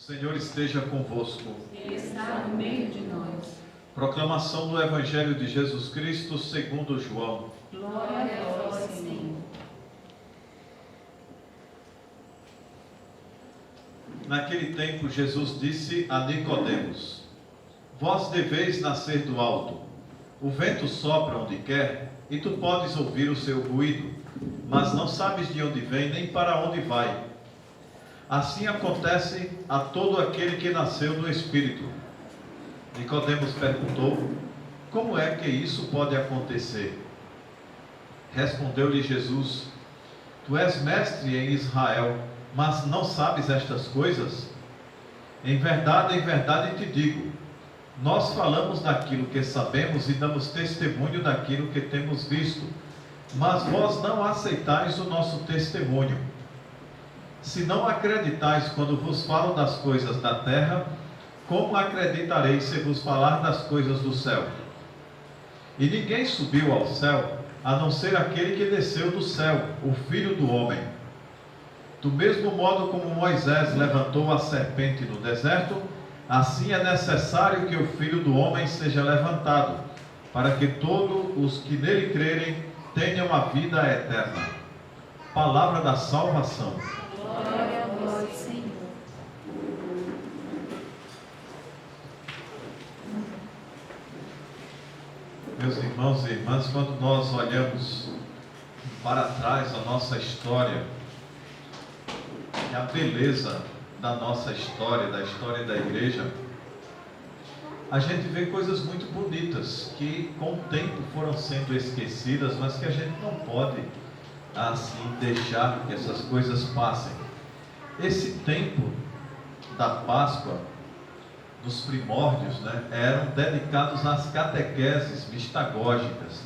Senhor esteja convosco. Ele está no meio de nós. Proclamação do Evangelho de Jesus Cristo segundo João. Glória a vós, Senhor. Naquele tempo Jesus disse a Nicodemos: Vós deveis nascer do alto. O vento sopra onde quer, e tu podes ouvir o seu ruído, mas não sabes de onde vem nem para onde vai. Assim acontece a todo aquele que nasceu do Espírito. Nicodemos perguntou: Como é que isso pode acontecer? Respondeu-lhe Jesus: Tu és mestre em Israel, mas não sabes estas coisas? Em verdade te digo, nós falamos daquilo que sabemos e damos testemunho daquilo que temos visto, mas vós não aceitais o nosso testemunho. Se não acreditais quando vos falo das coisas da terra, como acreditareis se vos falar das coisas do céu? E ninguém subiu ao céu, a não ser aquele que desceu do céu, o Filho do Homem. Do mesmo modo como Moisés levantou a serpente no deserto, assim é necessário que o Filho do Homem seja levantado, para que todos os que nele crerem tenham a vida eterna. Palavra da salvação. Glória a vós, Senhor. Meus irmãos e irmãs, quando nós olhamos para trás a nossa história, e a beleza da nossa história, da história da igreja, a gente vê coisas muito bonitas que com o tempo foram sendo esquecidas, mas que a gente não pode assim deixar que essas coisas passem. Esse tempo da Páscoa, dos primórdios, eram dedicados às catequeses mistagógicas,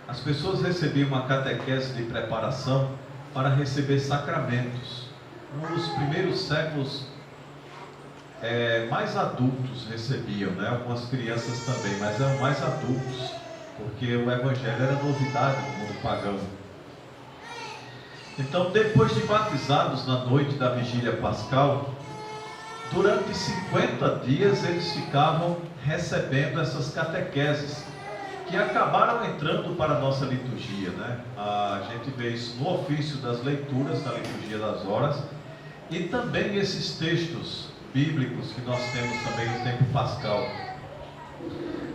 As pessoas recebiam uma catequese de preparação para receber sacramentos. Nos primeiros séculos, mais adultos recebiam, algumas crianças também, mas eram mais adultos, porque o Evangelho era novidade no mundo pagão. Então, depois de batizados na noite da vigília pascal, durante 50 dias eles ficavam recebendo essas catequeses, que acabaram entrando para a nossa liturgia, A gente vê isso no ofício das leituras, da liturgia das horas, e também esses textos bíblicos que nós temos também no tempo pascal.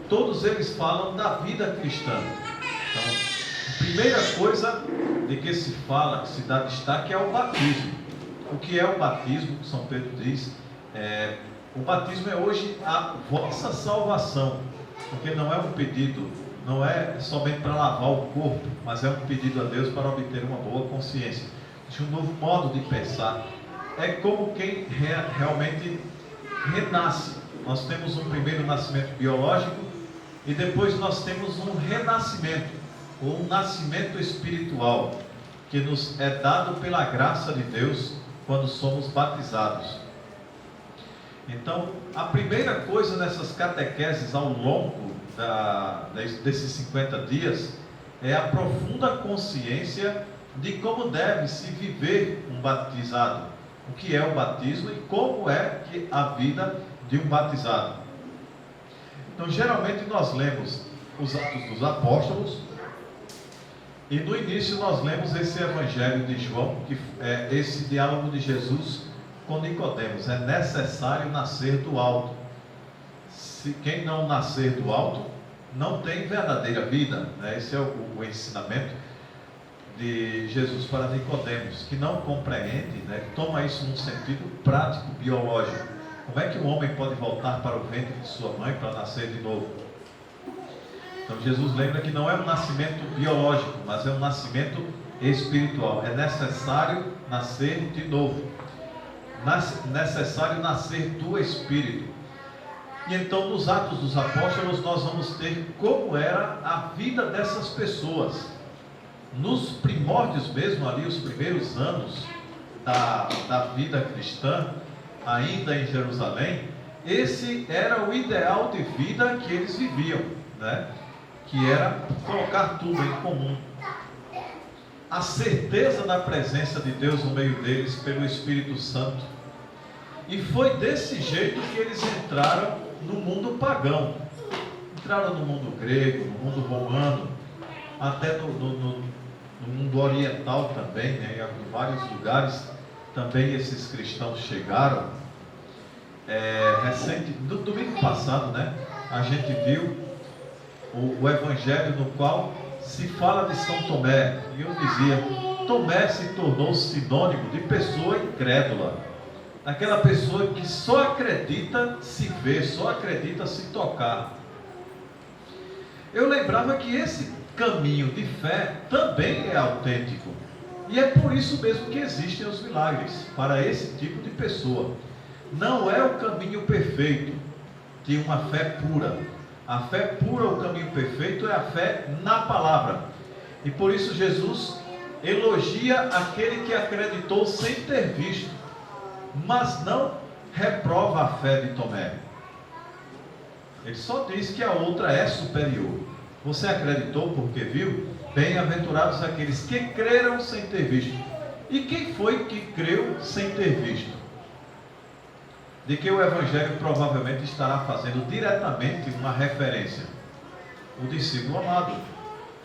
Todos eles falam da vida cristã. Então, a primeira coisa de que se fala, que se dá destaque, é o batismo. O que é o batismo? São Pedro diz, o batismo é hoje a vossa salvação, porque não é um pedido, não é somente para lavar o corpo, mas é um pedido a Deus para obter uma boa consciência, de um novo modo de pensar. É como quem realmente renasce. Nós temos um primeiro nascimento biológico e depois nós temos um renascimento, ou um nascimento espiritual, que nos é dado pela graça de Deus quando somos batizados. Então, a primeira coisa nessas catequeses ao longo desses 50 dias é a profunda consciência de como deve se viver um batizado, o que é o batismo e como é que a vida de um batizado. Então, geralmente nós lemos os Atos dos Apóstolos e no início nós lemos esse Evangelho de João, que é esse diálogo de Jesus com Nicodemos. É necessário nascer do alto. Se quem não nascer do alto não tem verdadeira vida, Esse é o ensinamento de Jesus para Nicodemos, que não compreende, toma isso num sentido prático, biológico. Como é que um homem pode voltar para o ventre de sua mãe para nascer de novo? Então Jesus lembra que não é um nascimento biológico, mas é um nascimento espiritual. É necessário nascer de novo, necessário nascer do Espírito. E então nos Atos dos Apóstolos nós vamos ter como era a vida dessas pessoas. Nos primórdios mesmo, ali os primeiros anos da vida cristã, ainda em Jerusalém, esse era o ideal de vida que eles viviam, Que era colocar tudo em comum. A certeza da presença de Deus no meio deles pelo Espírito Santo. E foi desse jeito que eles entraram no mundo pagão. Entraram no mundo grego, no mundo romano, até no mundo oriental também, né? Em vários lugares também esses cristãos chegaram. No domingo passado, né, a gente viu o evangelho no qual se fala de São Tomé, e eu dizia, Tomé se tornou sinônimo de pessoa incrédula, aquela pessoa que só acredita se ver, só acredita se tocar. Eu lembrava que esse caminho de fé também é autêntico, e é por isso mesmo que existem os milagres, para esse tipo de pessoa. Não é o caminho perfeito de uma fé pura. A fé pura, o caminho perfeito, é a fé na palavra. E por isso Jesus elogia aquele que acreditou sem ter visto, mas não reprova a fé de Tomé. Ele só diz que a outra é superior. Você acreditou porque viu? Bem-aventurados aqueles que creram sem ter visto. E quem foi que creu sem ter visto? De que o Evangelho provavelmente estará fazendo diretamente uma referência. O discípulo amado.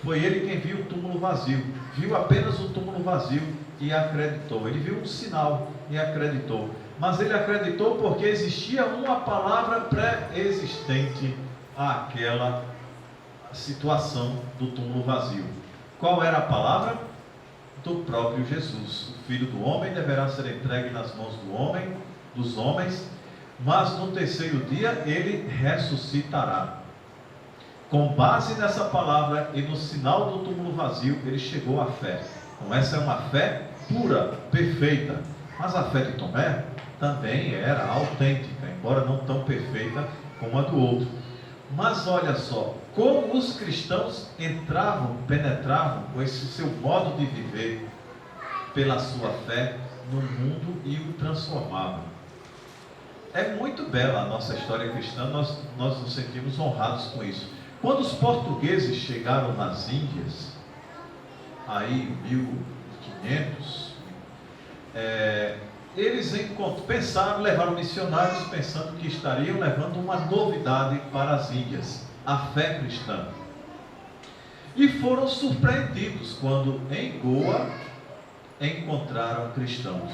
Foi ele quem viu o túmulo vazio. Viu apenas o túmulo vazio e acreditou. Ele viu um sinal e acreditou. Mas ele acreditou porque existia uma palavra pré-existente àquela situação do túmulo vazio. Qual era a palavra? Do próprio Jesus. O Filho do Homem deverá ser entregue nas mãos dos homens, mas no terceiro dia ele ressuscitará. Com base nessa palavra e no sinal do túmulo vazio, ele chegou à fé. Então essa é uma fé pura, perfeita. Mas a fé de Tomé também era autêntica, embora não tão perfeita como a do outro. Mas olha só, como os cristãos penetravam com esse seu modo de viver, pela sua fé no mundo, e o transformavam. É muito bela a nossa história cristã, nós nos sentimos honrados com isso. Quando os portugueses chegaram nas Índias, aí em 1500, eles levaram missionários pensando que estariam levando uma novidade para as Índias, a fé cristã. E foram surpreendidos quando em Goa encontraram cristãos.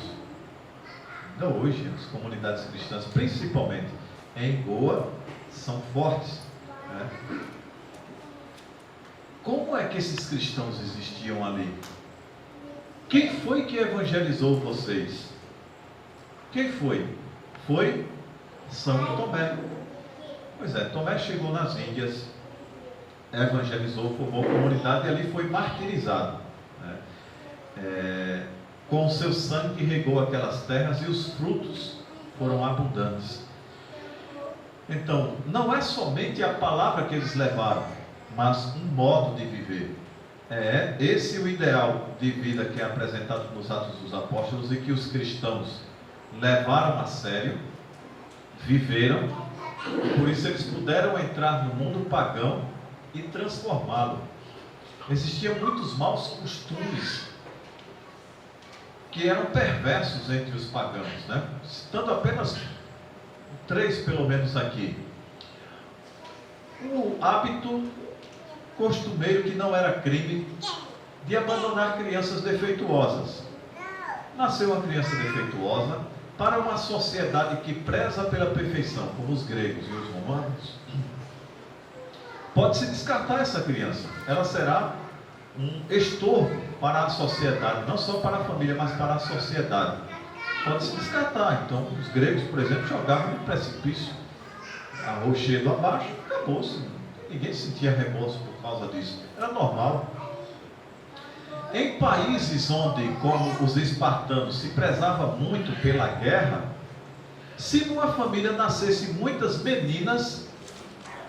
Ainda hoje as comunidades cristãs, principalmente em Goa, são fortes, né? Como é que esses cristãos existiam ali? Quem foi que evangelizou vocês? Quem foi? Foi São Tomé. Pois é, Tomé chegou nas Índias, evangelizou, formou comunidade e ali foi martirizado, né? Com o seu sangue regou aquelas terras e os frutos foram abundantes. Então, não é somente a palavra que eles levaram, mas um modo de viver. Esse é o ideal de vida que é apresentado nos Atos dos Apóstolos e que os cristãos levaram a sério, viveram, por isso eles puderam entrar no mundo pagão e transformá-lo. Existiam muitos maus costumes que eram perversos entre os pagãos, né? Citando apenas 3 pelo menos aqui. O hábito costumeiro, que não era crime, de abandonar crianças defeituosas. Nasceu uma criança defeituosa para uma sociedade que preza pela perfeição, como os gregos e os romanos. Pode-se descartar essa criança. Ela será um estorvo para a sociedade, não só para a família, mas para a sociedade. Pode-se descartar. Então, os gregos, por exemplo, jogavam no precipício, a rochedo abaixo, acabou-se. Ninguém sentia remorso por causa disso. Era normal. Em países onde, como os espartanos, se prezava muito pela guerra, se numa família nascesse muitas meninas,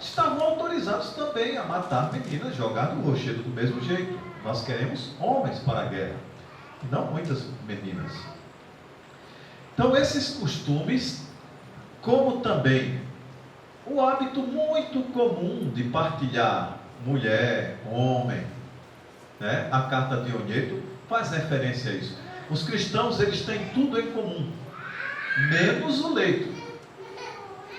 estavam autorizados também a matar meninas, jogar no rochedo do mesmo jeito. Nós queremos homens para a guerra, não muitas meninas. Então esses costumes, como também o hábito muito comum de partilhar mulher, homem, né? A carta de Onyeto faz referência a isso. Os cristãos, eles têm tudo em comum. menos o leito.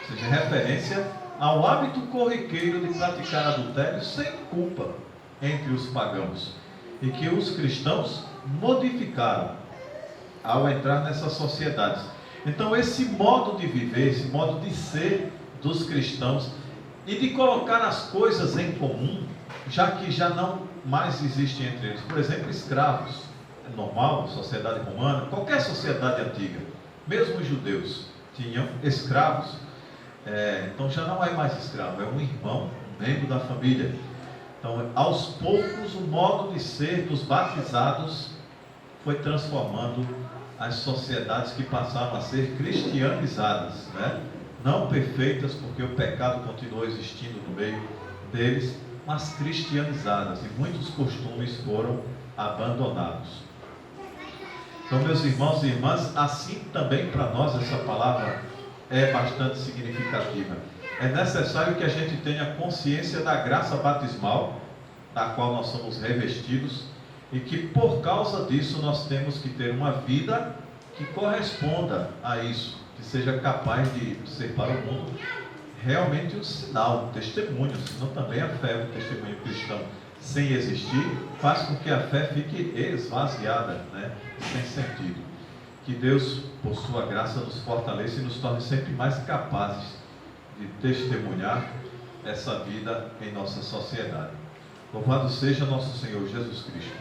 Ou seja, referência ao hábito corriqueiro de praticar adultério sem culpa entre os pagãos, e que os cristãos modificaram ao entrar nessas sociedades. Então esse modo de viver, esse modo de ser dos cristãos e de colocar as coisas em comum, já que já não mais existe entre eles, por exemplo, escravos, é normal, sociedade romana, qualquer sociedade antiga, mesmo os judeus tinham escravos, então já não é mais escravo, é um irmão, um membro da família. Então, aos poucos, o modo de ser dos batizados foi transformando as sociedades que passavam a ser cristianizadas, né? Não perfeitas, porque o pecado continuou existindo no meio deles, mas cristianizadas, e muitos costumes foram abandonados. Então, meus irmãos e irmãs, assim também para nós essa palavra é bastante significativa. É necessário que a gente tenha consciência da graça batismal, da qual nós somos revestidos, e que por causa disso nós temos que ter uma vida que corresponda a isso, que seja capaz de ser para o mundo realmente um sinal, um testemunho, senão também a fé, o testemunho cristão sem existir, faz com que a fé fique esvaziada, né? Sem sentido. Que Deus, por sua graça, nos fortaleça e nos torne sempre mais capazes de testemunhar essa vida em nossa sociedade. Louvado seja nosso Senhor Jesus Cristo.